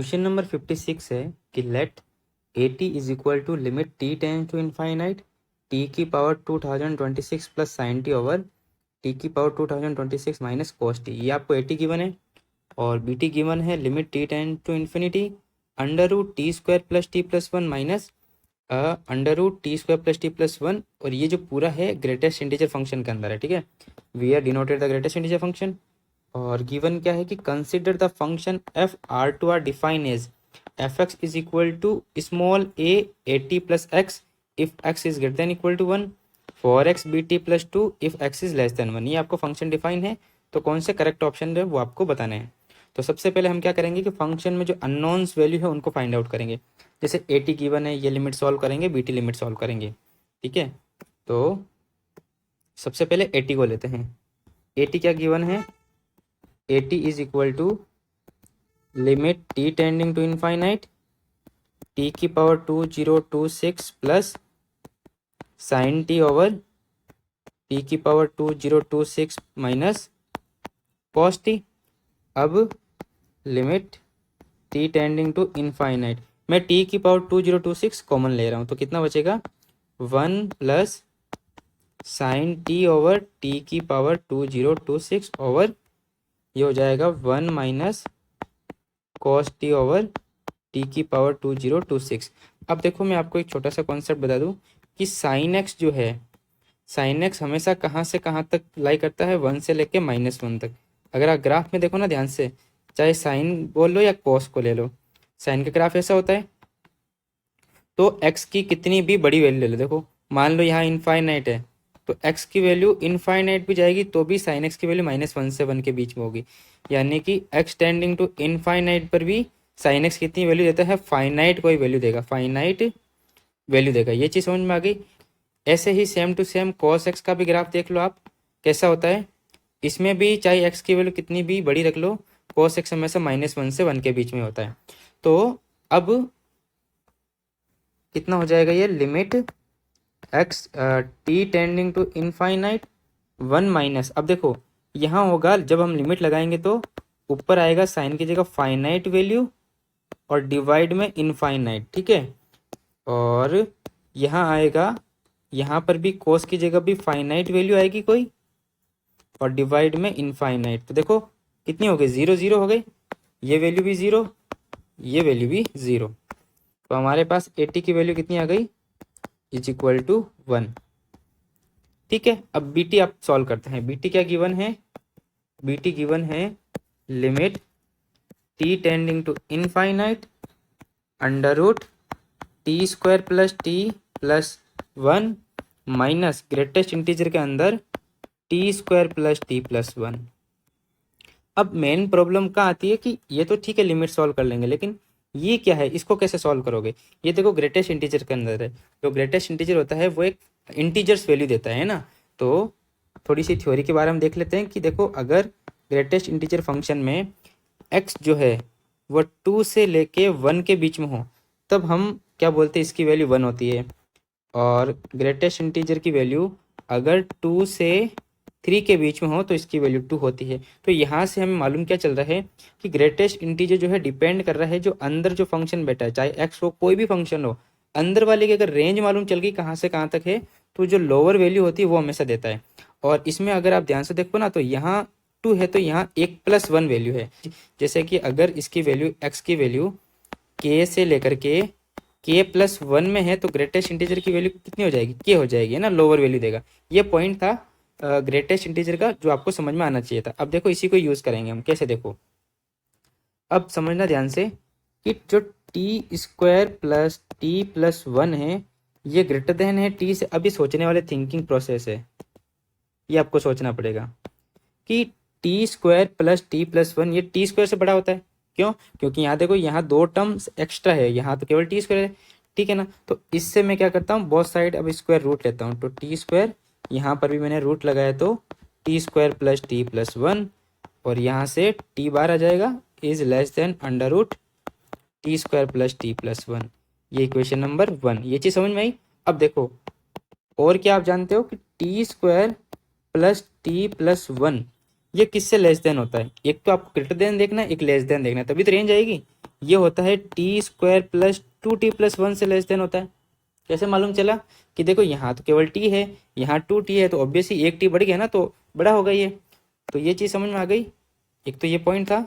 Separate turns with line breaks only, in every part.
Question number 56 है कि let a t is equal to limit t tends to infinite t की power 2026 plus sine t over t की power 2026 minus cos t. ये आपको a t given है और B T given है limit t tends to infinity under root T square plus T plus one minus under root T square plus T plus one. और ये जो पूरा है ग्रेटेस्ट इंटीजर फंक्शन के अंदर है, ठीक है। We are denoted the greatest integer function. और गिवन क्या है कि consider the function F R to R define as F X is equal to small A T plus X if X is greater than equal to one for X B T plus two if X is less than one. ये आपको function define है, तो कौन से correct option है वो आपको बताने हैं। तो सबसे पहले हम क्या करेंगे कि फंक्शन में जो अननोन्स वैल्यू है उनको फाइंड आउट करेंगे। जैसे ए टी गिवन है, ये लिमिट सॉल्व करेंगे, बी टी लिमिट सॉल्व करेंगे, ठीक है। तो सबसे पहले ए टी को लेते हैं। ए टी क्या गिवन है, a t is equal to limit T tending to infinite t की power 2026 plus sine t over t की पावर 2026 माइनस कॉस टी। अब limit T tending to infinite, मैं t की पावर 2026 कॉमन ले रहा हूँ, तो कितना बचेगा 1 plus sine t over t की पावर 2026 ओवर ये हो जाएगा 1 minus cos t over t की पावर 2026। अब देखो मैं आपको एक छोटा सा कॉन्सेप्ट बता दूं कि साइन एक्स जो है, साइन एक्स हमेशा कहाँ से कहाँ तक लाई करता है, 1 से लेके -1 तक। अगर आप ग्राफ में देखो ना ध्यान से, चाहे साइन बोल लो या कॉस को ले लो, साइन का ग्राफ ऐसा होता है। तो एक्स की कितनी भी बड़ी वैल्यू ले लो, देखो मान लो यहाँ इनफाइनाइट है तो एक्स की वैल्यू इनफाइनाइट भी जाएगी तो भी साइन एक्स की वैल्यू -1 से 1 के बीच में होगी। यानी कि एक्स टेंडिंग टू इनफाइनाइट पर भी साइन एक्स कितनी वैल्यू देता है, फाइनाइट कोई वैल्यू देगा, फाइनाइट वैल्यू देगा। ये चीज़ समझ में आ गई। ऐसे ही same to same cos x का भी ग्राफ देख लो आप कैसा होता है। इसमें भी चाहे एक्स की वैल्यू कितनी भी बड़ी रख लो, कॉस एक्स हमेशा -1 से 1 के बीच में होता है। तो अब कितना हो जाएगा ये, limit X T tending to infinite 1 minus, अब देखो यहाँ होगा जब हम लिमिट लगाएंगे तो ऊपर आएगा साइन की जगह फाइनाइट वैल्यू और डिवाइड में इनफाइनाइट, ठीक है। और यहाँ आएगा, यहाँ पर भी कोस की जगह भी फाइनाइट वैल्यू आएगी कोई और डिवाइड में इनफाइनाइट। तो देखो कितनी हो गई, 0 0 हो गई, ये वैल्यू भी 0, ये वैल्यू भी 0। तो हमारे पास 80 की वैल्यू कितनी आ गई, इज इक्वल टू 1, ठीक है। अब बी टी आप सॉल्व करते हैं। बी टी क्या गिवन है, बी टी गिवन है limit T tending to infinite under root T square plus T plus 1 minus greatest integer के अंदर T square plus T plus 1। अब मेन प्रॉब्लम कहाँ आती है कि ये तो ठीक है लिमिट सॉल्व कर लेंगे, लेकिन ये क्या है, इसको कैसे सॉल्व करोगे। ये देखो ग्रेटेस्ट इंटीजर के अंदर है, जो ग्रेटेस्ट इंटीजर होता है वो एक इंटीजर्स वैल्यू देता है ना। तो थोड़ी सी थ्योरी के बारे में देख लेते हैं कि देखो अगर ग्रेटेस्ट इंटीजर फंक्शन में एक्स जो है वो 2 से लेके 1 के बीच में हो तब हम क्या बोलते हैं, इसकी वैल्यू 1 होती है। और ग्रेटेस्ट इंटीजर की वैल्यू अगर 2 से 3 के बीच में हो तो इसकी वैल्यू 2 होती है। तो यहाँ से हमें मालूम क्या चल रहा है कि ग्रेटेस्ट इंटीजर जो है डिपेंड कर रहा है जो अंदर जो फंक्शन बैठा है, चाहे एक्स हो कोई भी फंक्शन हो, अंदर वाले की अगर रेंज मालूम चल गई कहाँ से कहाँ तक है तो जो लोअर वैल्यू होती है वो हमेशा देता है। और इसमें अगर आप ध्यान से देखो ना तो यहाँ 2 है तो यहाँ 1+1 वैल्यू है। जैसे कि अगर इसकी वैल्यू एक्स की वैल्यू के से लेकर के प्लस 1 में है तो ग्रेटेस्ट इंटीजर की वैल्यू कितनी हो जाएगी, के हो जाएगी, है ना, लोअर वैल्यू देगा। ये पॉइंट था ग्रेटेस्ट इंटीजर का जो आपको समझ में आना चाहिए था। अब देखो इसी को यूज करेंगे हम, कैसे देखो, अब समझना ध्यान से कि जो T square plus T plus 1 है ये ग्रेटर देन है टी से। अभी सोचने वाले थिंकिंग प्रोसेस है, ये आपको सोचना पड़ेगा कि T square plus T plus 1 ये टी स्क्वायर से बड़ा होता है। क्यों, क्योंकि यहाँ देखो यहाँ 2 टर्म्स एक्स्ट्रा है, यहाँ तो केवल टी स्क्वायर है, ठीक है ना। तो इससे मैं क्या करता हूँ, बोथ साइड अब स्क्वायर रूट लेता हूँ। तो टी स्क्वायर, यहाँ पर भी मैंने रूट लगाया तो T square plus T plus 1 और यहाँ से टी बार आ जाएगा is less than under root T square plus T plus 1। ये इक्वेशन नंबर 1, ये चीज़ समझ में आई। अब देखो और क्या आप जानते हो कि T square plus T plus 1 ये किससे लेस देन होता है। एक तो आपको ग्रेटर देन देखना है, एक लेस देन देखना है, तभी तो रेंज आएगी। ये होता है टी स्क्वायर प्लस 2t+1 से लेस देन होता है। कैसे मालूम चला कि देखो यहाँ तो केवल t है, यहाँ 2t है, तो ऑब्वियसली एक t बढ़ गया ना, तो बड़ा होगा ये। तो ये चीज़ समझ में आ गई। एक तो ये पॉइंट था,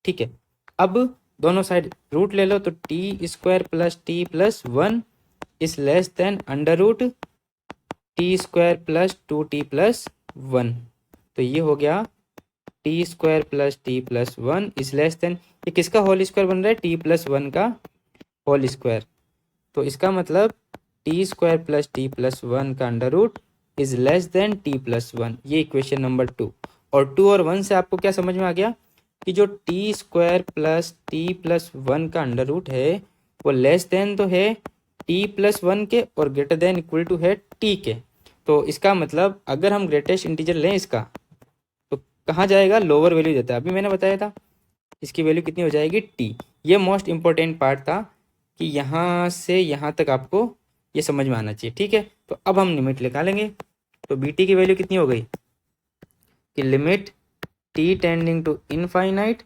ठीक है। अब दोनों साइड रूट ले लो, तो T square plus t+1 is less than under root T square plus 2t+1। तो ये हो गया T square plus t+1 is less than, ये किसका होल स्क्वायर बन रहा है, t+1 का होल स्क्वायर। तो इसका मतलब टी स्क्वायर प्लस t+1 का under root is less than t+1। ये इक्वेशन नंबर 2। और 2 और 1 से आपको क्या समझ में आ गया कि जो टी स्क्वायर प्लस t+1 का अंडर रूट है वो लेस देन तो है t+1 के और ग्रेटर देन इक्वल टू है t के। तो इसका मतलब अगर हम ग्रेटेस्ट इंटीजर लें इसका, तो कहाँ जाएगा, लोअर वैल्यू देता है। अभी मैंने बताया था इसकी वैल्यू कितनी हो जाएगी, t। ये मोस्ट इंपॉर्टेंट पार्ट था कि यहाँ से यहाँ तक आपको ये समझ में आना चाहिए, ठीक है। तो अब हम लिमिट निकालेंगे। तो बी टी की वैल्यू कितनी हो गई कि limit T tending to infinite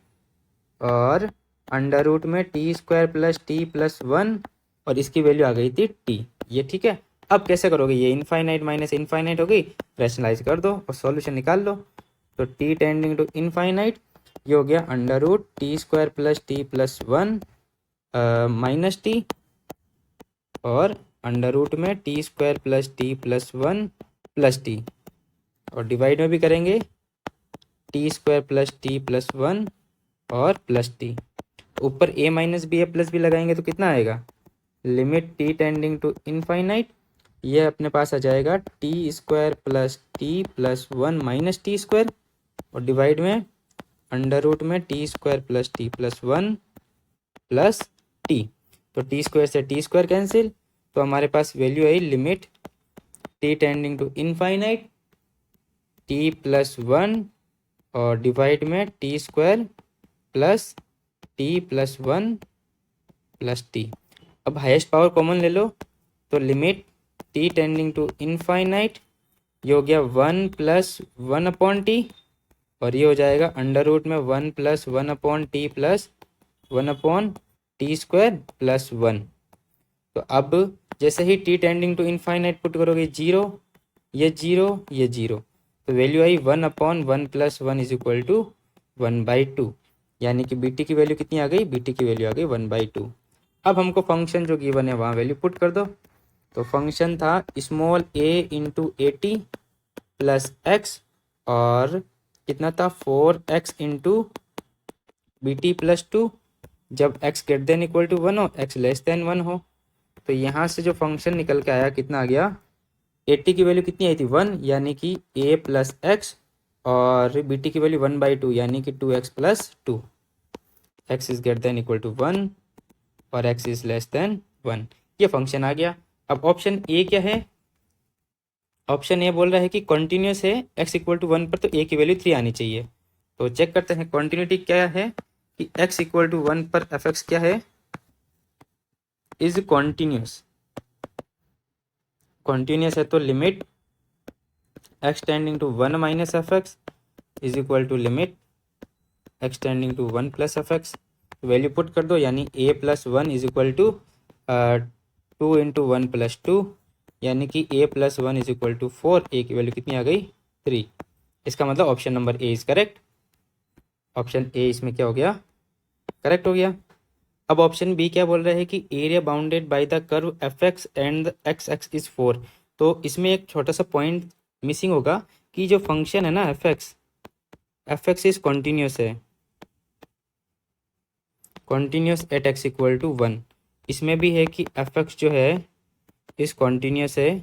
और अंडर रूट में टी स्क्वायर प्लस t+1 और इसकी वैल्यू आ गई थी t। ये ठीक है। अब कैसे करोगे, ये इनफाइनाइट माइनस इनफाइनाइट हो गई, रैशनलाइज कर दो और सॉल्यूशन निकाल लो। तो टी टेंडिंग टू इनफाइनाइट ये हो गया under root T square plus t+1 minus T और अंडर रूट में T square plus t+1 plus T और डिवाइड में भी करेंगे टी स्क्वायर प्लस t+1 और प्लस टी। ऊपर a minus B A plus B लगाएंगे तो कितना आएगा, limit T tending to infinite, ये अपने पास आ जाएगा T square plus t+1 minus T square और डिवाइड में अंडर रूट में T square plus t+1 plus t. तो टी स्क्वायर से टी स्क्वायर कैंसिल, तो हमारे पास वैल्यू आई limit T tending to infinite t+1 और डिवाइड में T square plus t+1 plus t. अब हाईएस्ट पावर कॉमन ले लो, तो limit T tending to infinite ये हो गया 1 + 1/t और ये हो जाएगा अंडर रूट में 1 + 1/t plus 1/t square plus 1। तो अब जैसे ही t tending to infinite put करोगे 0, ये 0, ये 0, तो वैल्यू आई 1/1 + 1 इज इक्वल टू 1/2। यानी कि बी टी की वैल्यू कितनी आ गई, बी टी की वैल्यू आ गई 1/2। अब हमको फंक्शन जो गिवन है वहाँ वैल्यू पुट कर दो। तो फंक्शन था small a into eighty plus X और कितना था 4x into B T plus 2 जब x greater than equal to 1 हो, x लेस देन 1 हो। तो यहाँ से जो फंक्शन निकल के आया कितना आ गया, 80 की वैल्यू कितनी आई थी 1, यानी कि a प्लस एक्स और बी टी की वैल्यू 1/2 यानी कि 2x plus 2। x is greater than equal to 1 और x इज लेस देन 1। ये फंक्शन आ गया। अब ऑप्शन ए क्या है, ऑप्शन ए बोल रहा है कि कॉन्टिन्यूस है x इक्वल टू 1 पर, तो a की वैल्यू 3 आनी चाहिए। तो चेक करते हैं कॉन्टिन्यूटी क्या है कि x इक्वल टू 1 पर f(x) क्या है, इज कॉन्टिन्यूस। कॉन्टिन्यूस है तो limit x tending to 1 minus f(x) is equal to limit x tending to 1 plus f(x). Value put कर दो, यानी a plus 1 is equal to 2 into 1 plus 2 यानी कि a plus 1 is equal to 4। a की value कितनी आ गई 3। इसका मतलब option number A is correct. Option A इसमें क्या हो गया, करेक्ट हो गया। अब ऑप्शन बी क्या बोल रहा है कि area bounded by the curve f(x) and the x(x) is 4। तो इसमें एक छोटा सा पॉइंट मिसिंग होगा कि जो फंक्शन है ना f(x) इज कॉन्टिन्यूस है, continuous at x equal to 1। इसमें भी है कि f(x) जो है इस कॉन्टिन्यूस है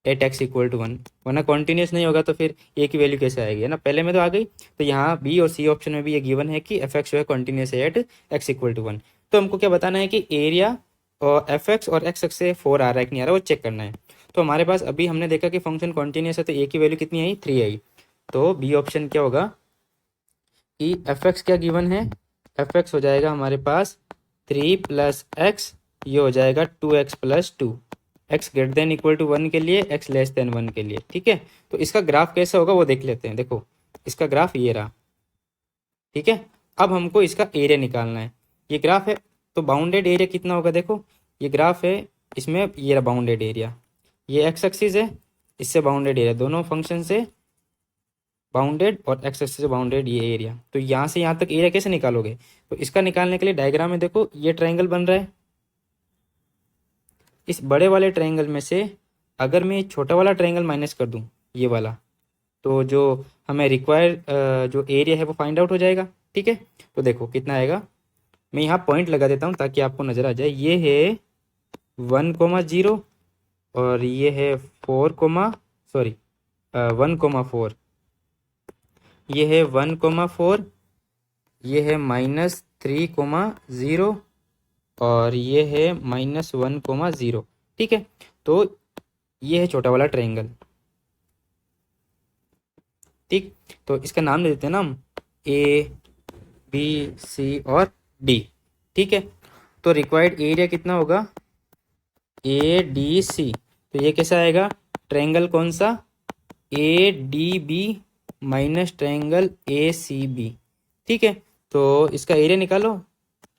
एट x इक्वल टू 1, वरना कॉन्टिन्यूस नहीं होगा तो फिर a की वैल्यू कैसे आएगी, है ना। पहले में तो आ गई। तो यहाँ बी और सी ऑप्शन में भी ये गिवन है कि f(x) जो है कॉन्टिन्यूस है एट x इक्वल टू 1। तो हमको क्या बताना है कि एरिया और f(x) और x से 4 आ रहा है कि नहीं आ रहा, वो चेक करना है। तो हमारे पास अभी हमने देखा कि फंक्शन कॉन्टिन्यूस है तो a की वैल्यू कितनी आई 3 आई। तो बी ऑप्शन क्या होगा कि f(x) क्या गिवन है, f(x) हो जाएगा हमारे पास 3 + x, ये हो जाएगा 2x + 2। x greater than equal to 1 के लिए, x लेस देन 1 के लिए, ठीक है। तो इसका ग्राफ कैसा होगा वो देख लेते हैं। देखो इसका ग्राफ ये रहा, ठीक है। अब हमको इसका एरिया निकालना है। ये ग्राफ है तो बाउंडेड एरिया कितना होगा, देखो ये ग्राफ है, इसमें ये रहा बाउंडेड एरिया, ये एक्स एक्सिस है, इससे बाउंडेड एरिया, दोनों फंक्शन से बाउंडेड और एक्स एक्सिस से बाउंडेड ये एरिया। तो यहाँ से यहाँ तक एरिया कैसे निकालोगे, तो इसका निकालने के लिए डायग्राम में देखो ये ट्रायंगल बन रहा है, इस बड़े वाले ट्रायंगल में से अगर मैं छोटा वाला ट्रायंगल माइनस कर दूं ये वाला, तो जो हमें रिक्वायर जो एरिया है वो फाइंड आउट हो जाएगा। ठीक है, तो देखो कितना आएगा, मैं यहाँ पॉइंट लगा देता हूँ ताकि आपको नज़र आ जाए। ये है 1,0 और ये है 1,4, ये है 1,4, ये है -3,0 और ये है -1,0। ठीक है, तो ये है छोटा वाला ट्रायंगल। ठीक, तो इसका नाम दे देते हैं ना हम ए बी सी और डी। ठीक है, तो रिक्वायर्ड एरिया कितना होगा, ए डी सी, तो ये कैसा आएगा, ट्रायंगल कौन सा, A D B minus triangle A C B. ठीक है, तो इसका एरिया निकालो,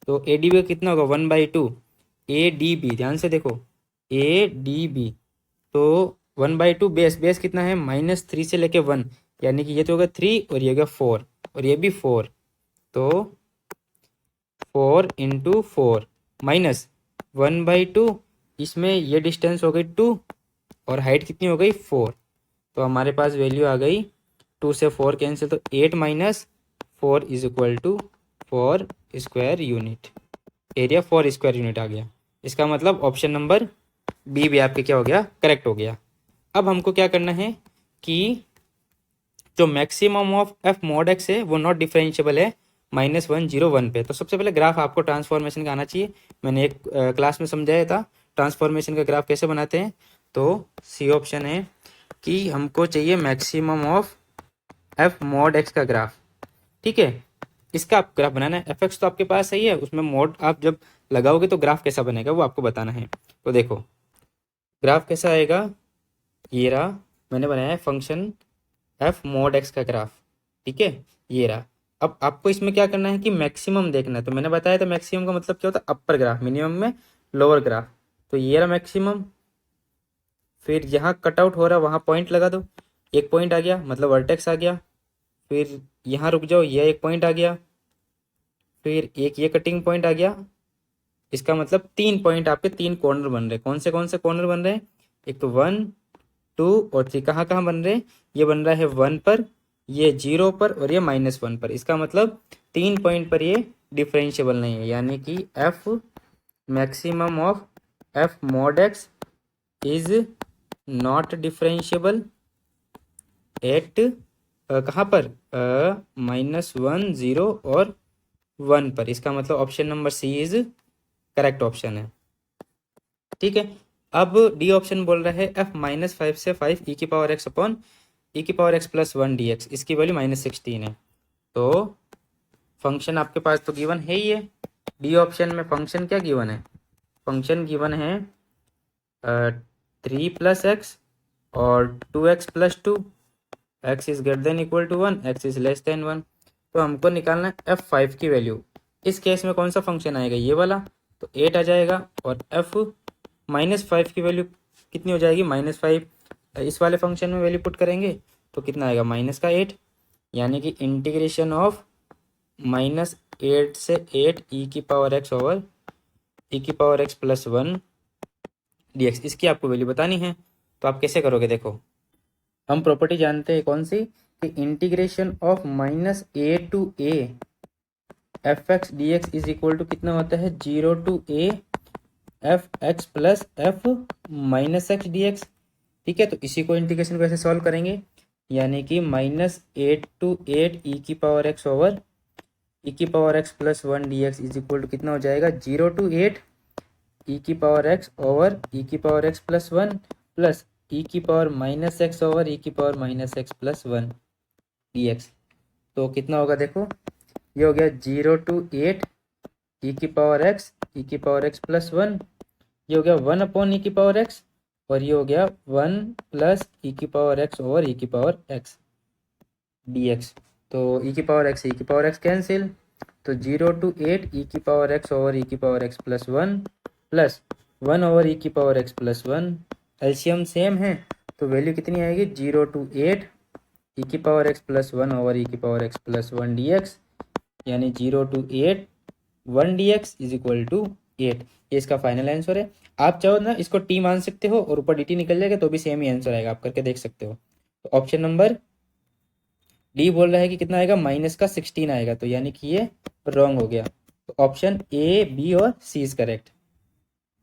तो ए डी बी कितना होगा 1/2, ए डी बी ध्यान से देखो, ए डी बी तो 1/2, बेस कितना है -3 से लेके 1, यानी कि ये तो होगा 3 और ये होगा 4 और ये भी 4, तो 4 × 4 -1/2, इसमें ये डिस्टेंस हो गई 2 और हाइट कितनी हो गई 4, तो हमारे पास वैल्यू आ गई 2 से 4 कैंसिल, तो 8 - 4 = 4 square unit, area 4 square unit आ गया। इसका मतलब ऑप्शन नंबर बी भी आपके क्या हो गया, करेक्ट हो गया। अब हमको क्या करना है कि जो maximum of F mod x है वो नॉट डिफरेंशिएबल है -1,0,1 पे। तो सबसे पहले ग्राफ आपको ट्रांसफॉर्मेशन का आना चाहिए, मैंने एक क्लास में समझाया था ट्रांसफॉर्मेशन का ग्राफ कैसे बनाते हैं। तो सी ऑप्शन है कि हमको चाहिए maximum of F mod x का ग्राफ। ठीक है, इसका आप ग्राफ बनाना है, एफ एक्स तो आपके पास सही है, उसमें मॉड आप जब लगाओगे तो ग्राफ कैसा बनेगा वो आपको बताना है। तो देखो ग्राफ कैसा आएगा, ये रहा, मैंने बनाया है फंक्शन एफ मॉड एक्स का ग्राफ। ठीक है, ये रहा। अब आपको इसमें क्या करना है कि मैक्सिमम देखना है, तो मैंने बताया था मैक्सिमम का मतलब क्या होता है, अपर ग्राफ, मिनिमम में लोअर ग्राफ। तो ये रहा मैक्सिमम, फिर यहाँ कट आउट हो रहा है वहाँ पॉइंट लगा दो, एक पॉइंट आ गया मतलब वर्टेक्स आ गया, फिर यहाँ रुक जाओ, यह एक पॉइंट आ गया, फिर एक ये कटिंग पॉइंट आ गया, इसका मतलब 3 पॉइंट आपके 3 कॉर्नर बन रहे। कौन से कॉर्नर बन रहे हैं, एक तो 1 2 और 3, कहाँ कहाँ बन रहे हैं, ये बन रहा है 1 पर, ये 0 पर और ये -1 पर। इसका मतलब 3 पॉइंट पर ये डिफरेंशिएबल नहीं है, यानी कि F maximum of F mod X is not differentiable at कहाँ पर -1 0 और 1 पर। इसका मतलब option number C is correct option है। ठीक है, अब डी ऑप्शन बोल रहा है एफ -5 से 5 e⁻x/e⁻x+1 dx, इसकी वैल्यू -16 है। तो फंक्शन आपके पास तो गिवन है ही है, डी ऑप्शन में फंक्शन क्या गिवन है, फंक्शन गिवन है 3 + x और 2x + 2, x is greater than equal to 1, x is less than 1। तो हमको निकालना है f5 की वैल्यू। इस केस में कौन सा फंक्शन आएगा, ये वाला, तो 8 आ जाएगा, और f -5 की वैल्यू कितनी हो जाएगी, -5, इस वाले फंक्शन में वैल्यू पुट करेंगे तो कितना आएगा -8, यानी कि इंटीग्रेशन ऑफ -8 से 8 e⁻x/e⁻x+1 dx, इसकी आपको वैल्यू बतानी है। तो आप कैसे करोगे, देखो हम प्रॉपर्टी जानते हैं कौन सी, कि integration of -a to a f(x) dx is equal to कितना होता है, 0 to a f(x) + f-x dx। ठीक है, तो इसी को इंटीग्रेशन को ऐसे सॉल्व करेंगे, यानी कि -8 to 8 e⁻x/e⁻x+1 dx is equal to कितना हो जाएगा, 0 to 8 e⁻x/e⁻x+1 plus e⁻−x/e⁻−x+1 dx। तो कितना होगा, देखो ये हो गया 0 to 8 e⁻x+1, ये हो गया 1/e⁻x, और ये हो गया 1 + e⁻x/e⁻x dx। तो e⁻x कैंसिल, तो 0 to 8 ई की पावर एक्स ओवर ई की power x plus 1 plus 1 over ई की power x plus 1, LCM same है तो वैल्यू कितनी आएगी 0 to 8 ई की पावर एक्स प्लस 1 ओवर ई की power x plus 1 D X, यानी 0 to 8 1 D X is equal to 8। ये इसका फाइनल आंसर है। आप चाहो ना इसको टी मान सकते हो और ऊपर डी टी निकल जाएगा तो भी सेम ही आंसर आएगा, आप करके देख सकते हो। तो ऑप्शन नंबर डी बोल रहा है कि कितना आएगा माइनस का 16 आएगा, तो यानी कि ये रॉन्ग हो गया। तो ऑप्शन ए बी और सी इज करेक्ट।